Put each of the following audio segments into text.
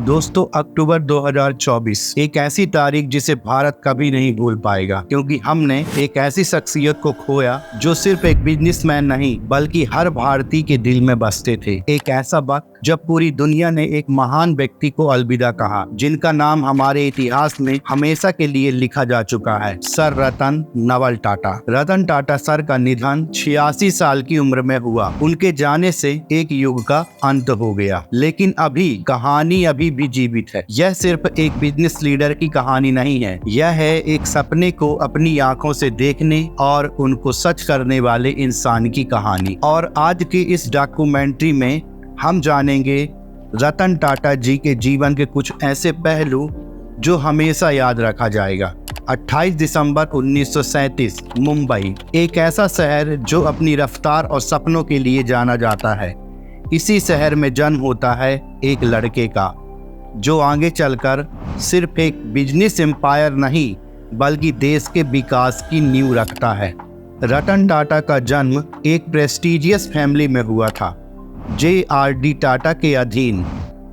दोस्तों, अक्टूबर 2024 एक ऐसी तारीख जिसे भारत कभी नहीं भूल पाएगा, क्योंकि हमने एक ऐसी शख्सियत को खोया जो सिर्फ एक बिजनेसमैन नहीं बल्कि हर भारतीय के दिल में बसते थे। एक ऐसा वक्त जब पूरी दुनिया ने एक महान व्यक्ति को अलविदा कहा, जिनका नाम हमारे इतिहास में हमेशा के लिए लिखा जा चुका है, सर रतन नवल टाटा। रतन टाटा सर का निधन 86 साल की उम्र में हुआ। उनके जाने से एक युग का अंत हो गया, लेकिन अभी कहानी अभी भी जीवित है। यह सिर्फ एक बिजनेस लीडर की कहानी नहीं है, यह है एक सपने को अपनी आंखों से देखने और उनको सच करने वाले इंसान की कहानी। और आज की इस डॉक्यूमेंट्री में हम जानेंगे रतन टाटा जी के जीवन के कुछ ऐसे पहलू जो हमेशा याद रखा जाएगा। 28 दिसंबर 1937 मुंबई, एक ऐसा शहर जो अपनी रफ्तार और सपनों के लिए जाना जाता है। इसी शहर में जन्म होता है एक लड़के का जो आगे चलकर सिर्फ एक बिजनेस एम्पायर नहीं बल्कि देश के विकास की नींव रखता है। रतन टाटा का जन्म एक प्रेस्टीजियस फैमिली में हुआ था, JRD टाटा के अधीन।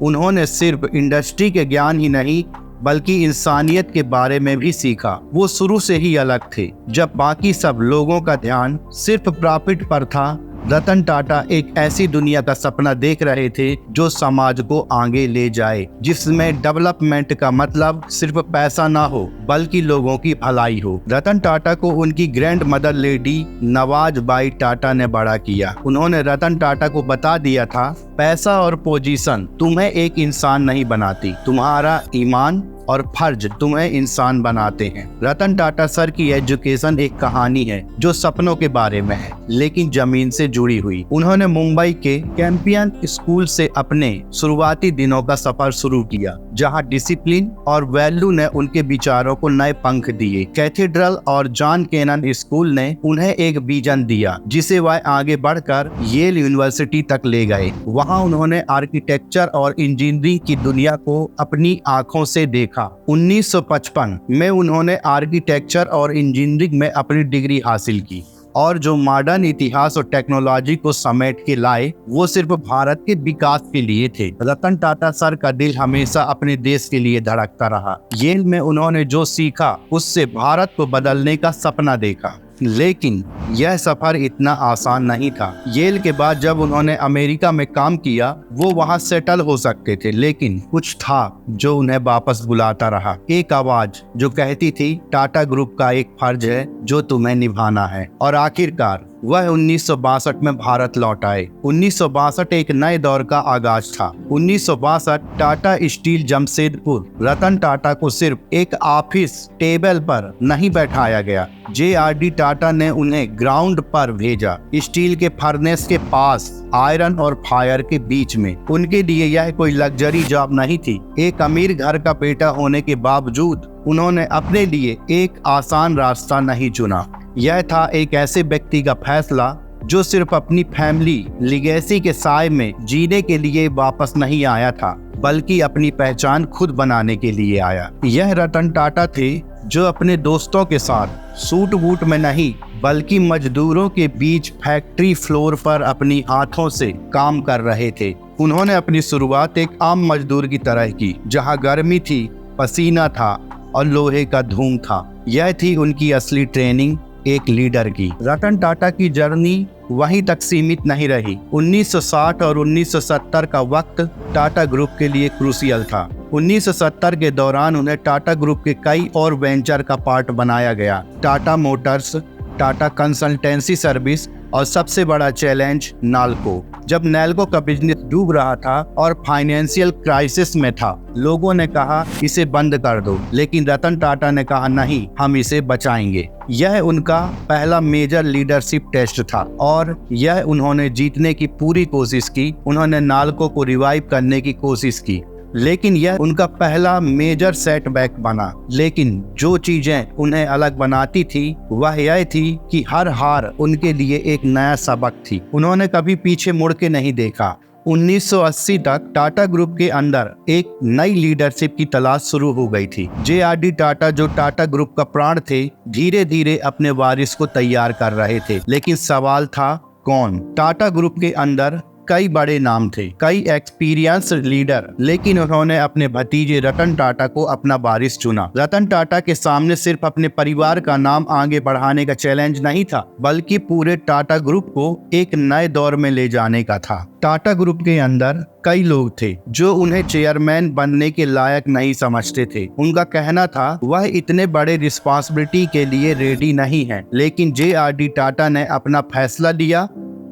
उन्होंने सिर्फ इंडस्ट्री के ज्ञान ही नहीं बल्कि इंसानियत के बारे में भी सीखा। वो शुरू से ही अलग थे। जब बाकी सब लोगों का ध्यान सिर्फ प्रॉफिट पर था, रतन टाटा एक ऐसी दुनिया का सपना देख रहे थे जो समाज को आगे ले जाए, जिसमें डेवलपमेंट का मतलब सिर्फ पैसा ना हो बल्कि लोगों की भलाई हो। रतन टाटा को उनकी grand mother lady Nawaz by Tata ने बड़ा किया। उन्होंने रतन टाटा को बता दिया था, पैसा और पोजीशन तुम्हें एक इंसान नहीं बनाती, तुम्हारा ईमान और फर्ज तुम्हें इंसान बनाते हैं। रतन टाटा सर की एजुकेशन एक कहानी है जो सपनों के बारे में है लेकिन जमीन से जुड़ी हुई। उन्होंने मुंबई के कैंपियन स्कूल से अपने शुरुआती दिनों का सफर शुरू किया, जहां डिसिप्लिन और वैल्यू ने उनके विचारों को नए पंख दिए। कैथेड्रल और जॉन केनन स्कूल ने उन्हें एक विजन दिया जिसे वह आगे बढ़कर येल यूनिवर्सिटी तक ले गए। वहां उन्होंने आर्किटेक्चर और इंजीनियरिंग की दुनिया को अपनी आंखों से देखा। 1955 में उन्होंने आर्किटेक्चर और इंजीनियरिंग में अपनी डिग्री हासिल की और जो मॉडर्न इतिहास और टेक्नोलॉजी को समेट के लाए, वो सिर्फ भारत के विकास के लिए थे। रतन टाटा सर का दिल हमेशा अपने देश के लिए धड़कता रहा। येल में उन्होंने जो सीखा उससे भारत को बदलने का सपना देखा, लेकिन यह सफर इतना आसान नहीं था। येल के बाद जब उन्होंने अमेरिका में काम किया, वो वहां सेटल हो सकते थे, लेकिन कुछ था जो उन्हें वापस बुलाता रहा। एक आवाज जो कहती थी, टाटा ग्रुप का एक फर्ज है जो तुम्हें निभाना है। और आखिरकार वह 1962 में भारत लौट आए। 1962 एक नए दौर का आगाज था। 1962 टाटा स्टील जमशेदपुर। रतन टाटा को सिर्फ एक ऑफिस टेबल पर नहीं बैठाया गया, JRD टाटा ने उन्हें ग्राउंड पर भेजा, स्टील के फर्नेस के पास, आयरन और फायर के बीच में। उनके लिए यह कोई लग्जरी जॉब नहीं थी। एक अमीर घर का बेटा होने के बावजूद उन्होंने अपने लिए एक आसान रास्ता नहीं चुना। यह था एक ऐसे व्यक्ति का फैसला जो सिर्फ अपनी फैमिली लिगेसी के साए में जीने के लिए वापस नहीं आया था, बल्कि अपनी पहचान खुद बनाने के लिए आया। यह रतन टाटा थे जो अपने दोस्तों के साथ सूट बूट में नहीं बल्कि मजदूरों के बीच फैक्ट्री फ्लोर पर अपनी हाथों से काम कर रहे थे। उन्होंने अपनी शुरुआत एक आम मजदूर की तरह की, जहां गर्मी थी, पसीना था और लोहे का धूम था। यह थी उनकी असली ट्रेनिंग एक लीडर की। रतन टाटा की जर्नी वहीं तक सीमित नहीं रही। 1960 और 1970 का वक्त टाटा ग्रुप के लिए क्रूशियल था। 1970 के दौरान उन्हें टाटा ग्रुप के कई और वेंचर का पार्ट बनाया गया। Tata Motors, Tata consultancy service और सबसे बड़ा चैलेंज नाल्को। जब नैल्को का बिजनेस डूब रहा था और फाइनेंशियल क्राइसिस में था, लोगों ने कहा इसे बंद कर दो, लेकिन रतन टाटा ने कहा नहीं, हम इसे बचाएंगे। यह उनका पहला मेजर लीडरशिप टेस्ट था और यह उन्होंने जीतने की पूरी कोशिश की। उन्होंने नाल्को को रिवाइव करने की कोशिश की, लेकिन यह उनका पहला मेजर सेटबैक बना। लेकिन जो चीजें उन्हें अलग बनाती थी वह यह थी कि हर हार उनके लिए एक नया सबक थी। उन्होंने कभी पीछे मुड़ के नहीं देखा। 1980 तक टाटा ग्रुप के अंदर एक नई लीडरशिप की तलाश शुरू हो गई थी। JRD टाटा, जो टाटा ग्रुप का प्राण थे, धीरे धीरे अपने वारिस को तैयार कर रहे थे। लेकिन सवाल था, कौन? टाटा ग्रुप के अंदर कई बड़े नाम थे, कई एक्सपीरियंस लीडर, लेकिन उन्होंने अपने भतीजे रतन टाटा को अपना वारिस चुना। रतन टाटा के सामने सिर्फ अपने परिवार का नाम आगे बढ़ाने का चैलेंज नहीं था, बल्कि पूरे टाटा ग्रुप को एक नए दौर में ले जाने का था। टाटा ग्रुप के अंदर कई लोग थे जो उन्हें चेयरमैन बनने के लायक नहीं समझते थे। उनका कहना था वह इतने बड़े रिस्पांसिबिलिटी के लिए रेडी नहीं है, लेकिन JRD टाटा ने अपना फैसला लिया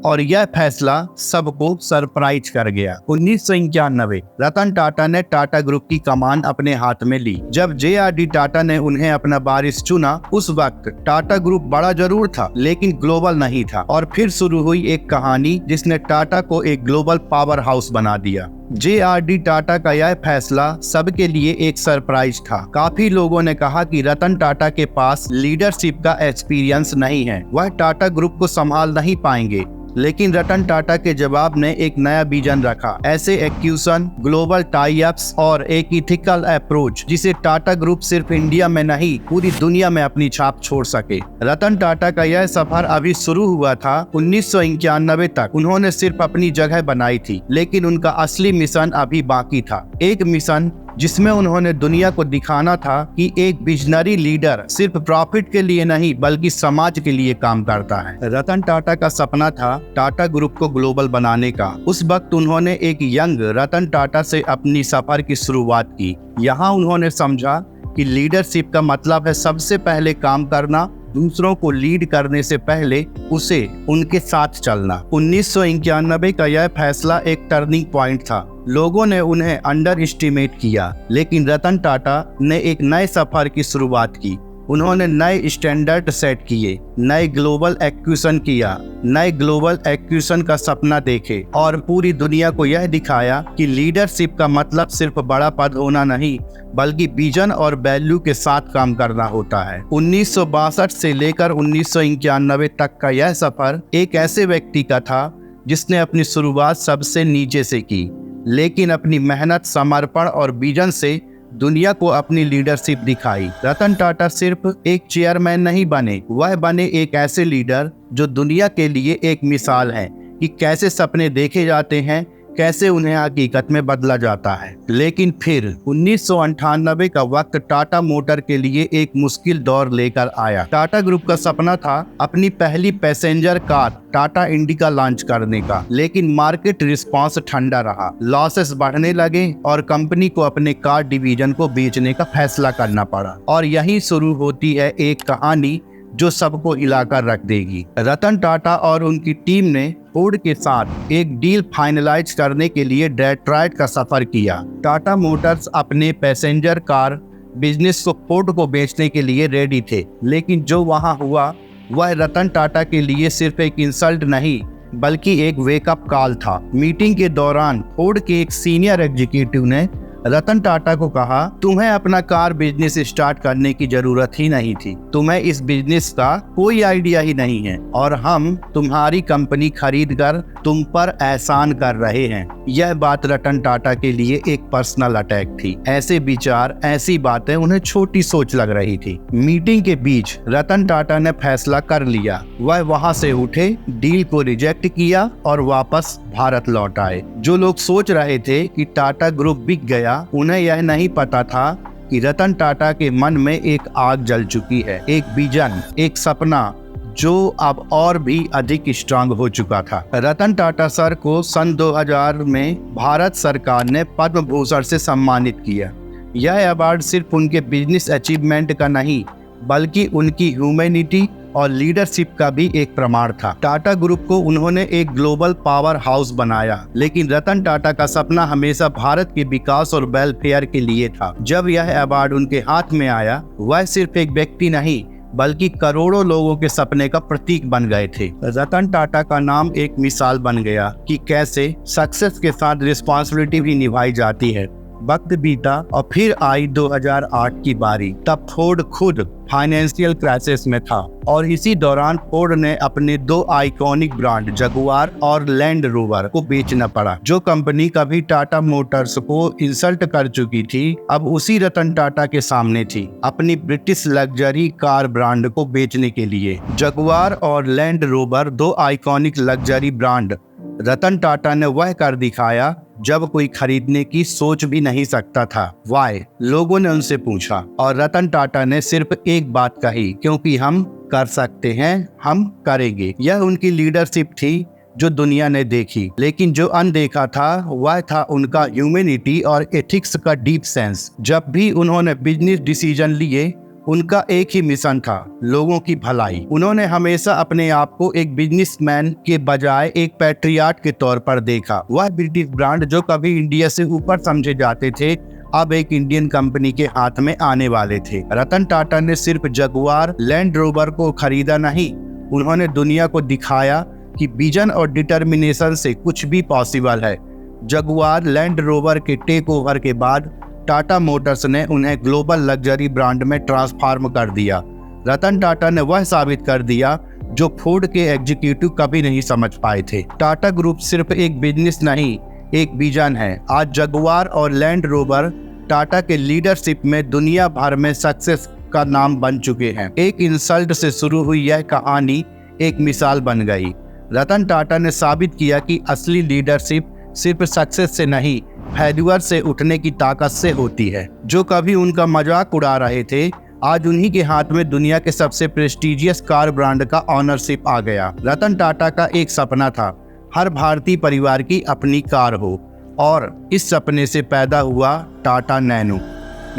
और यह फैसला सबको सरप्राइज कर गया। 1991 रतन टाटा ने टाटा ग्रुप की कमान अपने हाथ में ली। जब JRD टाटा ने उन्हें अपना वारिस चुना, उस वक्त टाटा ग्रुप बड़ा जरूर था लेकिन ग्लोबल नहीं था। और फिर शुरू हुई एक कहानी जिसने टाटा को एक ग्लोबल पावर हाउस बना दिया। JRD टाटा का यह फैसला सबके लिए एक सरप्राइज था। काफी लोगों ने कहा कि रतन टाटा के पास लीडरशिप का एक्सपीरियंस नहीं है, वह टाटा ग्रुप को संभाल नहीं पाएंगे। लेकिन रतन टाटा के जवाब ने एक नया विजन रखा, ऐसे एक्यूशन, ग्लोबल टाई अप्स और एक इथिकल अप्रोच जिसे टाटा ग्रुप सिर्फ इंडिया में नहीं पूरी दुनिया में अपनी छाप छोड़ सके। रतन टाटा का यह सफर अभी शुरू हुआ था। 1991 तक उन्होंने सिर्फ अपनी जगह बनाई थी, लेकिन उनका असली मिशन अभी बाकी था। एक मिशन जिसमें उन्होंने दुनिया को दिखाना था कि एक विजनरी लीडर सिर्फ प्रॉफिट के लिए नहीं बल्कि समाज के लिए काम करता है। रतन टाटा का सपना था टाटा ग्रुप को ग्लोबल बनाने का। उस वक्त उन्होंने एक यंग रतन टाटा से अपनी सफर की शुरुआत की। यहाँ उन्होंने समझा कि लीडरशिप का मतलब है सबसे पहले काम करना, दूसरों को लीड करने से पहले उसे उनके साथ चलना। 1991 का यह फैसला एक टर्निंग पॉइंट था। लोगों ने उन्हें अंडर एस्टिमेट किया, लेकिन रतन टाटा ने एक नए सफर की शुरुआत की। उन्होंने नए स्टैंडर्ड सेट किए, नए ग्लोबल एक्विजिशन किया, नए ग्लोबल एक्विजिशन का सपना देखे और पूरी दुनिया को यह दिखाया कि लीडरशिप का मतलब सिर्फ बड़ा पद होना नहीं बल्कि विजन और वैल्यू के साथ काम करना होता है। 1962 से लेकर 1991 तक का यह सफर एक ऐसे व्यक्ति का था जिसने अपनी शुरुआत सबसे नीचे से की, लेकिन अपनी मेहनत, समर्पण और विजन से दुनिया को अपनी लीडरशिप दिखाई। रतन टाटा सिर्फ एक चेयरमैन नहीं बने, वह बने एक ऐसे लीडर जो दुनिया के लिए एक मिसाल है कि कैसे सपने देखे जाते हैं, कैसे उन्हें हकीकत में बदला जाता है। लेकिन फिर 1998 का वक्त टाटा मोटर के लिए एक मुश्किल दौर लेकर आया। टाटा ग्रुप का सपना था अपनी पहली passenger car Tata indica launch करने का, लेकिन मार्केट रिस्पांस ठंडा रहा। लॉसेस बढ़ने लगे और कंपनी को अपने कार डिवीजन को बेचने का फैसला करना पड़ा। और यहीं शुरू होती है एक कहानी जो सबको हिलाकर रख देगी। रतन टाटा और उनकी टीम ने फोर्ड के साथ एक डील फाइनलाइज करने के लिए डेट्रॉयट का सफर किया। टाटा मोटर्स अपने पैसेंजर कार बिजनेस को फोर्ड को बेचने के लिए रेडी थे, लेकिन जो वहां हुआ वह रतन टाटा के लिए सिर्फ एक इंसल्ट नहीं बल्कि एक वेकअप कॉल था। मीटिंग के दौरान फोर्ड के एक सीनियर एग्जीक्यूटिव ने रतन टाटा को कहा, तुम्हें अपना कार बिजनेस स्टार्ट करने की जरूरत ही नहीं थी, तुम्हें इस बिजनेस का कोई आइडिया ही नहीं है और हम तुम्हारी कंपनी खरीदकर तुम पर एहसान कर रहे हैं। यह बात रतन टाटा के लिए एक पर्सनल अटैक थी। ऐसे विचार, ऐसी बातें उन्हें छोटी सोच लग रही थी। मीटिंग के बीच रतन टाटा ने फैसला कर लिया। वह वहां से उठे, डील को रिजेक्ट किया और वापस भारत लौट आए। जो लोग सोच रहे थे कि टाटा ग्रुप बिक गया, उन्हें यह नहीं पता था कि रतन टाटा के मन में एक आग जल चुकी है, एक विजन, एक सपना जो अब और भी अधिक स्ट्रांग हो चुका था। रतन टाटा सर को सन 2000 में भारत सरकार ने पद्म भूषण से सम्मानित किया। यह अवार्ड सिर्फ उनके बिजनेस अचीवमेंट का नहीं बल्कि उनकी ह्यूमैनिटी और लीडरशिप का भी एक प्रमाण था। टाटा ग्रुप को उन्होंने एक ग्लोबल पावर हाउस बनाया, लेकिन रतन टाटा का सपना हमेशा भारत के विकास और वेलफेयर के लिए था। जब यह अवार्ड उनके हाथ में आया, वह सिर्फ एक व्यक्ति नहीं बल्कि करोड़ों लोगों के सपने का प्रतीक बन गए थे। रतन टाटा का नाम एक मिसाल बन गया कि कैसे सक्सेस के साथ रिस्पॉन्सिबिलिटी भी निभाई जाती है। वक्त बीता और फिर आई 2008 की बारी। तब फोर्ड खुद फाइनेंशियल क्राइसिस में था और इसी दौरान फोर्ड ने अपने दो आइकॉनिक ब्रांड जगुआर और लैंड रोवर को बेचना पड़ा। जो कंपनी कभी टाटा मोटर्स को इंसल्ट कर चुकी थी, अब उसी रतन टाटा के सामने थी अपनी ब्रिटिश लग्जरी कार ब्रांड को बेचने के लिए। जगुआर और लैंड रोवर दो iconic luxury brand Ratan Tata ने वह कर दिखाया जब कोई खरीदने की सोच भी नहीं सकता था। वाई? लोगों ने उनसे पूछा और रतन टाटा ने सिर्फ एक बात कही, क्योंकि हम कर सकते हैं, हम करेंगे। यह उनकी लीडरशिप थी जो दुनिया ने देखी, लेकिन जो अनदेखा था वह था उनका ह्यूमैनिटी और एथिक्स का डीप सेंस। जब भी उन्होंने बिजनेस डिसीजन लिए, उनका एक ही मिशन था, लोगों की भलाई। उन्होंने हमेशा अपने आप को एक बिजनेसमैन के बजाय एक पैट्रियाट के तौर पर देखा। वह ब्रिटिश ब्रांड जो कभी इंडिया से ऊपर समझे जाते थे, अब एक इंडियन कंपनी के हाथ में आने वाले थे। रतन टाटा ने सिर्फ जगुआर लैंड रोवर को खरीदा नहीं, उन्होंने दुनिया को दिखाया कि विजन और डिटर्मिनेशन से कुछ भी पॉसिबल है। जगुआर लैंड रोवर के टेक ओवर के बाद टाटा मोटर्स ने उन्हें ग्लोबल लग्जरी ब्रांड में ट्रांसफॉर्म कर दिया। रतन टाटा ने वह साबित कर दिया जो फोर्ड के एग्जीक्यूटिव कभी नहीं समझ पाए थे। टाटा ग्रुप सिर्फ एक बिजनेस नहीं, एक विजन है। आज जगुआर और लैंड रोवर टाटा के लीडरशिप में दुनिया भर में सक्सेस का नाम बन चुके हैं। एक इंसल्ट से शुरू हुई यह कहानी एक मिसाल बन गई। रतन टाटा ने साबित किया कि असली लीडरशिप सिर्फ सक्सेस से नहीं, फेल्यूर से उठने की ताकत से होती है। जो कभी उनका मजाक उड़ा रहे थे, आज उन्हीं के हाथ में दुनिया के सबसे प्रेस्टिजियस कार ब्रांड का ऑनरशिप आ गया। रतन टाटा का एक सपना था, हर भारतीय परिवार की अपनी कार हो, और इस सपने से पैदा हुआ टाटा नैनो।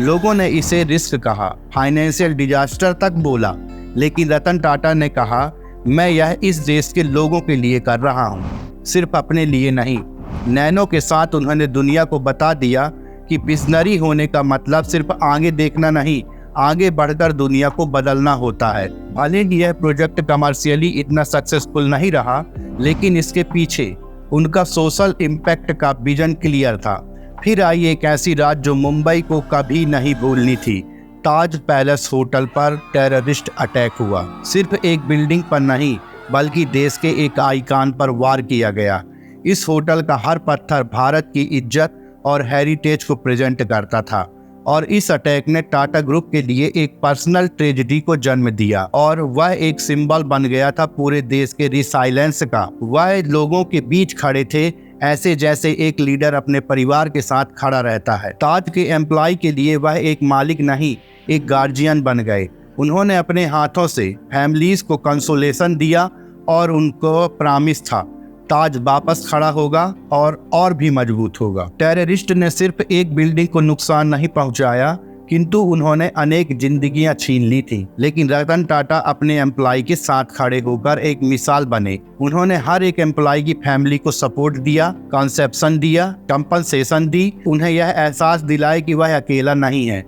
लोगों ने इसे रिस्क कहा, फाइनेंशियल डिजास्टर तक बोला, लेकिन रतन टाटा ने कहा, मैं यह इस देश के लोगों के लिए कर रहा हूँ, सिर्फ अपने लिए नहीं। नैनो के साथ उन्होंने दुनिया को बता दिया कि विजनरी होने का मतलब सिर्फ आगे देखना नहीं, आगे बढ़कर दुनिया को बदलना होता है। भले ही यह प्रोजेक्ट कमर्शियली इतना सक्सेसफुल नहीं रहा, लेकिन इसके पीछे उनका सोशल इम्पैक्ट का विजन क्लियर था। फिर आई एक ऐसी रात जो मुंबई को कभी नहीं भूलनी थी। ताज पैलेस होटल पर टेररिस्ट अटैक हुआ। सिर्फ एक बिल्डिंग पर नहीं, बल्कि देश के एक आइकॉन पर वार किया गया। इस होटल का हर पत्थर भारत की इज्जत और हेरिटेज को प्रेजेंट करता था, और इस अटैक ने टाटा ग्रुप के लिए एक पर्सनल ट्रेजेडी को जन्म दिया, और वह एक सिंबल बन गया था पूरे देश के रिसाइलेंस का। वह लोगों के बीच खड़े थे, ऐसे जैसे एक लीडर अपने परिवार के साथ खड़ा रहता है। ताज के एम्प्लॉय के लिए वह एक मालिक नहीं, एक गार्जियन बन गए। उन्होंने अपने हाथों से फैमिलीज को कंसोलेशन दिया, और उनको प्रॉमिस था ताज वापस खड़ा होगा और भी मजबूत होगा। टेररिस्ट ने सिर्फ एक बिल्डिंग को नुकसान नहीं पहुंचाया, किंतु उन्होंने अनेक जिंदगियां छीन ली थी। लेकिन रतन टाटा अपने एम्प्लॉय के साथ खड़े होकर एक मिसाल बने। उन्होंने हर एक एम्प्लॉय की फैमिली को सपोर्ट दिया, कंसेप्शन दिया, कंपनसेशन दी, उन्हें यह एहसास दिलाया कि वह अकेला नहीं है।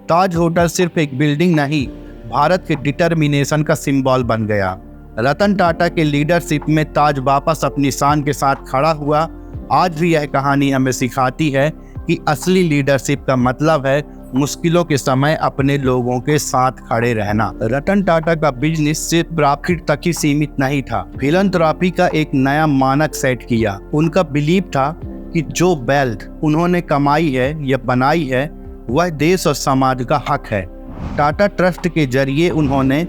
ताज होटल सिर्फ एक बिल्डिंग नहीं, भारत के डिटर्मिनेशन का सिंबल बन गया। रतन टाटा के लीडरशिप में ताज वापस अपनी शान के साथ खड़ा हुआ। आज भी यह कहानी हमें सिखाती है कि असली लीडरशिप का मतलब है मुश्किलों के समय अपने लोगों के साथ खड़े रहना। रतन टाटा का बिजनेस सिर्फ प्रॉफिट तक ही सीमित नहीं था, फिलैंथ्रोपी का एक नया मानक सेट किया। उनका बिलीव था कि जो वेल्थ उन्होंने कमाई है या बनाई है, वह देश और समाज का हक है। टाटा ट्रस्ट के जरिए उन्होंने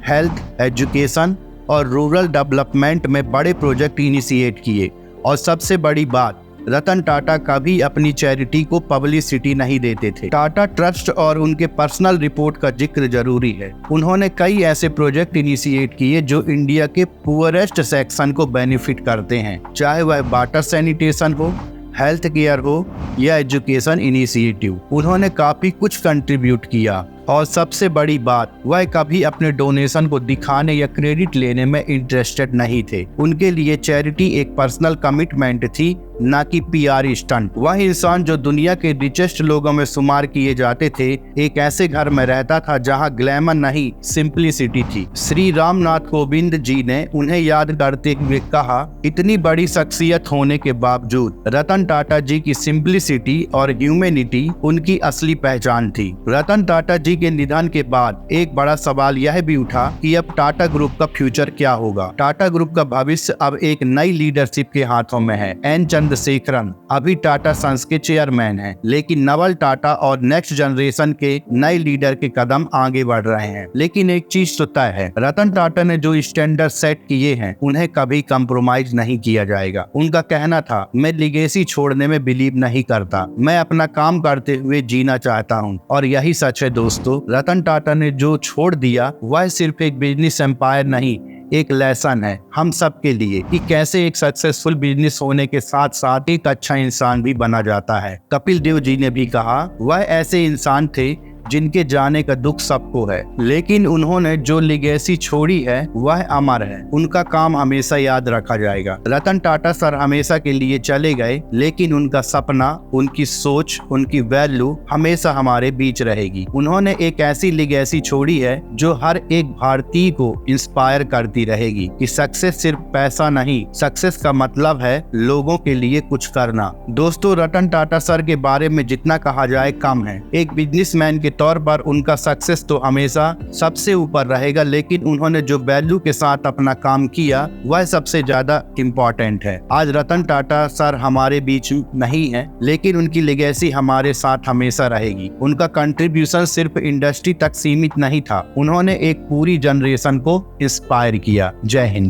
हेल्थ, एजुकेशन और रूरल डेवलपमेंट में बड़े प्रोजेक्ट इनिशिएट किए। और सबसे बड़ी बात, रतन टाटा कभी अपनी चैरिटी को पब्लिसिटी नहीं देते थे। टाटा ट्रस्ट और उनके पर्सनल रिपोर्ट का जिक्र जरूरी है। उन्होंने कई ऐसे प्रोजेक्ट इनिशिएट किए जो इंडिया के पुअरेस्ट सेक्शन को बेनिफिट करते हैं, चाहे वह वाटर सैनिटेशन हो, हेल्थ केयर हो या एजुकेशन इनिशिएटिव। उन्होंने काफी कुछ कंट्रीब्यूट किया, और सबसे बड़ी बात, वह कभी अपने डोनेशन को दिखाने या क्रेडिट लेने में इंटरेस्टेड नहीं थे। उनके लिए चैरिटी एक पर्सनल कमिटमेंट थी, न कि पीआर स्टंट। वह इंसान जो दुनिया के रिचेस्ट लोगों में शुमार किए जाते थे, एक ऐसे घर में रहता था जहां ग्लैमर नहीं, सिंप्लिसिटी थी। श्री रामनाथ कोविंद जी ने उन्हें याद करते हुए कहा, इतनी बड़ी शख्सियत होने के बावजूद रतन टाटा जी की सिंप्लिसिटी और ह्यूमैनिटी उनकी असली पहचान थी। रतन टाटा जी के निधन के बाद एक बड़ा सवाल यह भी उठा कि अब टाटा ग्रुप का फ्यूचर क्या होगा। टाटा ग्रुप का भविष्य अब एक नई लीडरशिप के हाथों में है। एन चंद्रशेखरन अभी टाटा सन्स के चेयरमैन हैं, लेकिन नवल टाटा और नेक्स्ट जनरेशन के नए लीडर के कदम आगे बढ़ रहे हैं। लेकिन एक चीज तो तय है, रतन टाटा ने जो स्टैंडर्ड सेट किए हैं उन्हें कभी कंप्रोमाइज नहीं किया जाएगा। उनका कहना था, मैं लिगेसी छोड़ने में बिलीव नहीं करता, मैं अपना काम करते हुए जीना चाहता हूं। और यही सच है दोस्तों, रतन टाटा ने जो छोड़ दिया वह सिर्फ एक बिजनेस एम्पायर नहीं, एक लेसन है हम सब के लिए कि कैसे एक सक्सेसफुल बिजनेस होने के साथ साथ एक अच्छा इंसान भी बना जाता है। कपिल देव जी ने भी कहा, वह ऐसे इंसान थे जिनके जाने का दुख सबको है, लेकिन उन्होंने जो लिगेसी छोड़ी है वह अमर है। उनका काम हमेशा याद रखा जाएगा। रतन टाटा सर हमेशा के लिए चले गए, लेकिन उनका सपना, उनकी सोच, उनकी वैल्यू हमेशा हमारे बीच रहेगी। उन्होंने एक ऐसी लिगेसी छोड़ी है जो हर एक भारतीय को इंस्पायर करती रहेगी कि सक्सेस सिर्फ पैसा नहीं, सक्सेस का मतलब है लोगों के लिए कुछ करना। दोस्तों, रतन टाटा सर के बारे में जितना कहा जाए कम है। एक बिजनेसमैन के तौर पर उनका सक्सेस तो हमेशा सबसे ऊपर रहेगा, लेकिन उन्होंने जो वैल्यू के साथ अपना काम किया वह सबसे ज्यादा इम्पोर्टेंट है। आज रतन टाटा सर हमारे बीच नहीं है, लेकिन उनकी लेगेसी हमारे साथ हमेशा रहेगी। उनका कंट्रीब्यूशन सिर्फ इंडस्ट्री तक सीमित नहीं था, उन्होंने एक पूरी जनरेशन को इंस्पायर किया। जय हिंद।